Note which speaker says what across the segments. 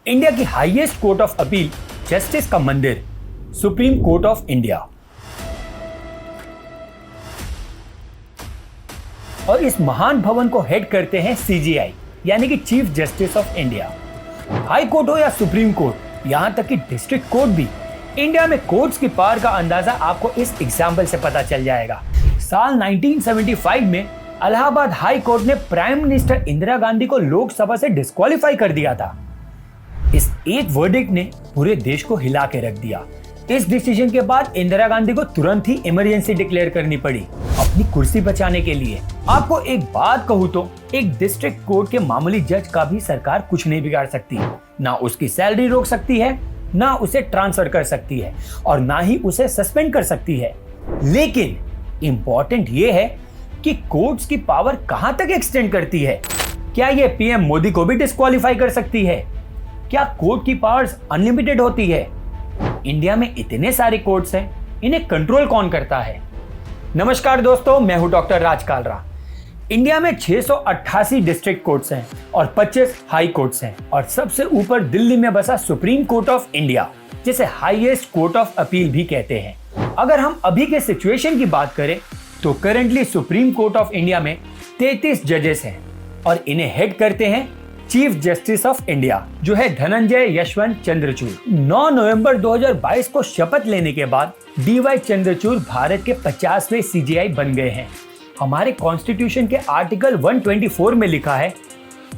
Speaker 1: India की highest court of appeal, justice का मंदिर, सुप्रीम कोर्ट ऑफ इंडिया। और इस महान भवन को हेड करते हैं सीजीआई, यानी कि chief justice of India. High court हो या सुप्रीम कोर्ट, यहां तक कि डिस्ट्रिक्ट कोर्ट भी, इंडिया में कोर्ट्स की पावर का अंदाजा आपको इस एग्जाम्पल से पता चल जाएगा। साल 1975 में इलाहाबाद हाई कोर्ट ने प्राइम मिनिस्टर इंदिरा गांधी को लोकसभा से डिस्क्वालीफाई कर दिया था। इस एक वर्डिक्ट ने पूरे देश को हिला के रख दिया। इस डिसीजन के बाद इंदिरा गांधी को तुरंत ही इमरजेंसी डिक्लेयर करनी पड़ी अपनी कुर्सी बचाने के लिए। आपको एक बात कहूँ तो एक डिस्ट्रिक्ट कोर्ट के मामूली जज का भी सरकार कुछ नहीं बिगाड़ सकती। ना उसकी सैलरी रोक सकती है, ना उसे ट्रांसफर कर सकती है, और ना ही उसे सस्पेंड कर सकती है। लेकिन इंपॉर्टेंट ये है कि कोर्ट्स की पावर कहां तक एक्सटेंड करती है। क्या ये पीएम मोदी को भी डिस्क्वालीफाई कर सकती है? क्या कोर्ट की पावर्स अनलिमिटेड होती है? इंडिया में इतने सारे कोर्ट्स हैं, इन्हें कंट्रोल कौन करता है? नमस्कार दोस्तों, मैं हूं डॉक्टर राज कालरा। इंडिया में 688 डिस्ट्रिक्ट कोर्ट्स हैं और 25 हाई कोर्ट्स हैं, और सबसे ऊपर दिल्ली में बसा सुप्रीम कोर्ट ऑफ इंडिया, जिसे हाईएस्ट कोर्ट ऑफ अपील भी कहते हैं। अगर हम अभी के सिचुएशन की बात करें तो currently supreme court of India में 33 जजेस हैं और इन्हें हेड करते हैं चीफ जस्टिस ऑफ इंडिया, जो है धनंजय यशवंत चंद्रचूड़। 9 नवंबर 2022 को शपथ लेने के बाद डीवाई चंद्रचूड़ भारत के 50वें सीजीआई बन गए हैं। हमारे कॉन्स्टिट्यूशन के आर्टिकल 124 में लिखा है,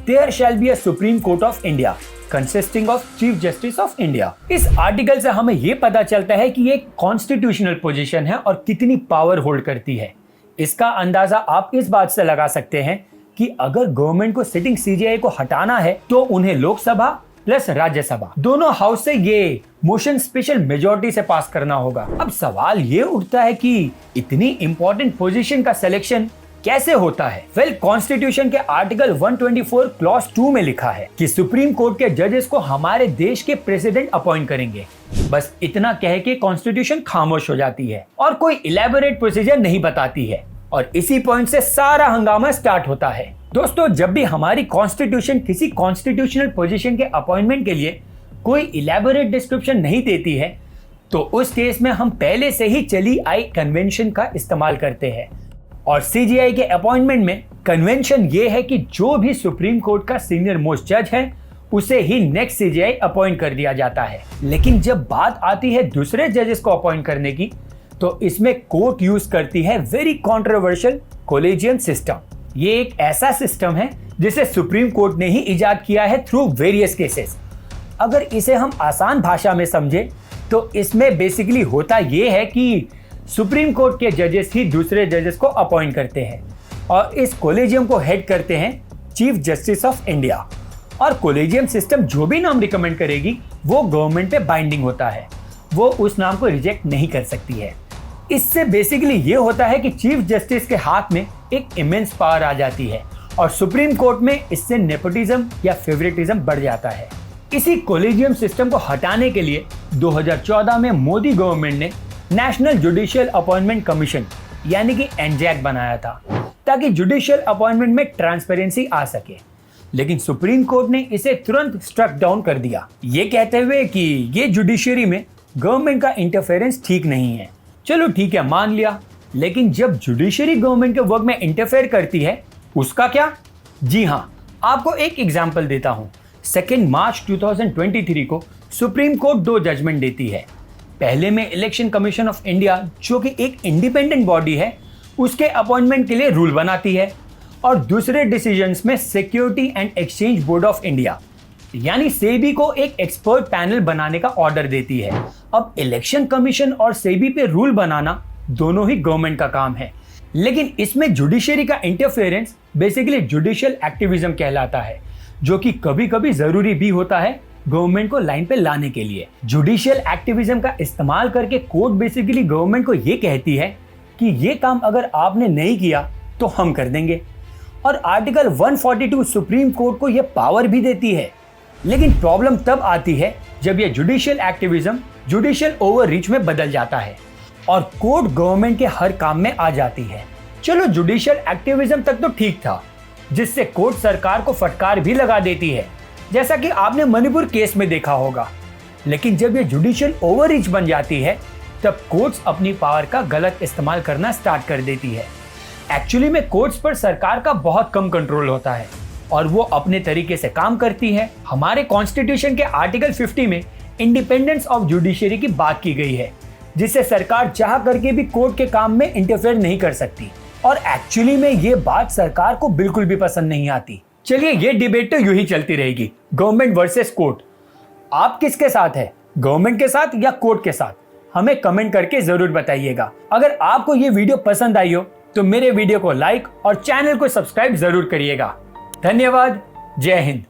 Speaker 1: there shall be a supreme court of India consisting of chief justice of India. इस आर्टिकल से हमें यह पता चलता है कि ये कॉन्स्टिट्यूशनल पोजीशन है और कितनी पावर होल्ड करती है। इसका अंदाजा आप इस बात से लगा सकते हैं कि अगर गवर्नमेंट को सिटिंग सीजीआई को हटाना है तो उन्हें लोकसभा प्लस राज्यसभा दोनों हाउस से ये मोशन स्पेशल मेजॉरिटी से पास करना होगा। अब सवाल ये उठता है कि इतनी इंपॉर्टेंट पोजीशन का सिलेक्शन कैसे होता है? वेल, कॉन्स्टिट्यूशन के आर्टिकल 124 क्लॉज 2 में लिखा है कि सुप्रीम कोर्ट के जजेस को हमारे देश के प्रेसिडेंट अपॉइंट करेंगे। बस इतना कह के कॉन्स्टिट्यूशन खामोश हो जाती है और कोई इलेबोरेट प्रोसीजर नहीं बताती है, और इसी पॉइंट से सारा हंगामा स्टार्ट होता है। दोस्तों, जब भी हमारी कॉन्स्टिट्यूशन किसी कॉन्स्टिट्यूशनल पोजीशन के अपॉइंटमेंट के लिए कोई इलेबोरेट डिस्क्रिप्शन नहीं देती है, तो उस केस में हम पहले से ही चली आई कन्वेंशन का इस्तेमाल करते हैं। और सीजीआई के अपॉइंटमेंट में कन्वेंशन ये है कि जो भी सुप्रीम कोर्ट का सीनियर मोस्ट जज है, उसे ही नेक्स्ट सीजीआई अपॉइंट कर दिया जाता है। लेकिन जब बात आती है दूसरे जजेस को अपॉइंट करने की, तो इसमें कोर्ट यूज करती है वेरी कॉन्ट्रोवर्शियल कोलेजियम सिस्टम। ये एक ऐसा सिस्टम है जिसे सुप्रीम कोर्ट ने ही इजाद किया है थ्रू वेरियस केसेस। अगर इसे हम आसान भाषा में समझे तो इसमें बेसिकली होता ये है कि सुप्रीम कोर्ट के जजेस ही दूसरे जजेस को अपॉइंट करते हैं, और इस कोलेजियम को हेड करते हैं चीफ जस्टिस ऑफ इंडिया। और कोलेजियम सिस्टम जो भी नाम रिकमेंड करेगी वो गवर्नमेंट पे बाइंडिंग होता है, वो उस नाम को रिजेक्ट नहीं कर सकती है। इससे बेसिकली ये होता है कि चीफ जस्टिस के हाथ में एक इमेंस पावर आ जाती है, और सुप्रीम कोर्ट में इससे नेपोटिज्म या फेवरेटिज्म बढ़ जाता है। इसी कोलेजियम सिस्टम को हटाने के लिए 2014 में मोदी गवर्नमेंट ने नेशनल जुडिशियल अपॉइंटमेंट कमीशन यानी कि एनजैक बनाया था, ताकि जुडिशियल अपॉइंटमेंट में ट्रांसपेरेंसी आ सके। लेकिन सुप्रीम कोर्ट ने इसे तुरंत स्ट्रक डाउन कर दिया, ये कहते हुए कि ये जुडिशरी में गवर्नमेंट का इंटरफेरेंस ठीक नहीं है। चलो ठीक है, मान लिया, लेकिन जब जुडिशरी गवर्नमेंट के वर्क में इंटरफेयर करती है, उसका क्या? जी हाँ, आपको एक एग्जांपल देता हूं। 2 मार्च 2023 को सुप्रीम कोर्ट 2 जजमेंट देती है। पहले में इलेक्शन कमीशन ऑफ इंडिया, जो कि एक इंडिपेंडेंट बॉडी है, उसके अपॉइंटमेंट के लिए रूल बनाती है, और दूसरे डिसीजंस में security and exchange board of India यानी सेबी को एक एक्सपर्ट पैनल बनाने का ऑर्डर देती है। अब इलेक्शन कमीशन और सेबी पे रूल बनाना दोनों ही गवर्नमेंट का काम है, लेकिन इसमें जुडिशरी का इंटरफेरेंस बेसिकली जुडिशियल एक्टिविज्म कहलाता है, जो कि कभी कभी जरूरी भी होता है गवर्नमेंट को लाइन पे लाने के लिए। जुडिशियल एक्टिविज्म का इस्तेमाल करके कोर्ट बेसिकली गवर्नमेंट को ये कहती है कि ये काम अगर आपने नहीं किया तो हम कर देंगे, और आर्टिकल 142 सुप्रीम कोर्ट को ये पावर भी देती है। लेकिन प्रॉब्लम तब आती है जब ये जुडिशियल एक्टिविज्म जुडिशियल ओवररीच में बदल जाता है और कोर्ट गवर्नमेंट के हर काम में आ जाती है। चलो, जुडिशियल एक्टिविज्म तक तो ठीक था, जिससे कोर्ट सरकार को फटकार भी लगा देती है, जैसा कि आपने मणिपुर केस में देखा होगा। लेकिन जब ये जुडिशियल ओवररीच बन जाती है तब कोर्ट्स अपनी पावर का गलत इस्तेमाल करना स्टार्ट कर देती है। एक्चुअली में कोर्ट्स पर सरकार का बहुत कम कंट्रोल होता है और वो अपने तरीके से काम करती है। हमारे कॉन्स्टिट्यूशन के आर्टिकल 50 में इंडिपेंडेंस ऑफ जुडिशरी की बात की गई है, जिससे सरकार चाह करके भी कोर्ट के काम में इंटरफेयर नहीं कर सकती। और एक्चुअली में ये बात सरकार को बिल्कुल भी पसंद नहीं आती। चलिए, ये डिबेट तो यूं ही चलती रहेगी, गवर्नमेंट वर्सेस कोर्ट। आप किसके साथ है, गवर्नमेंट के साथ या कोर्ट के साथ? हमें कमेंट करके जरूर बताइएगा। अगर आपको ये वीडियो पसंद आई हो तो मेरे वीडियो को लाइक और चैनल को सब्सक्राइब जरूर करिएगा। धन्यवाद। जय हिंद।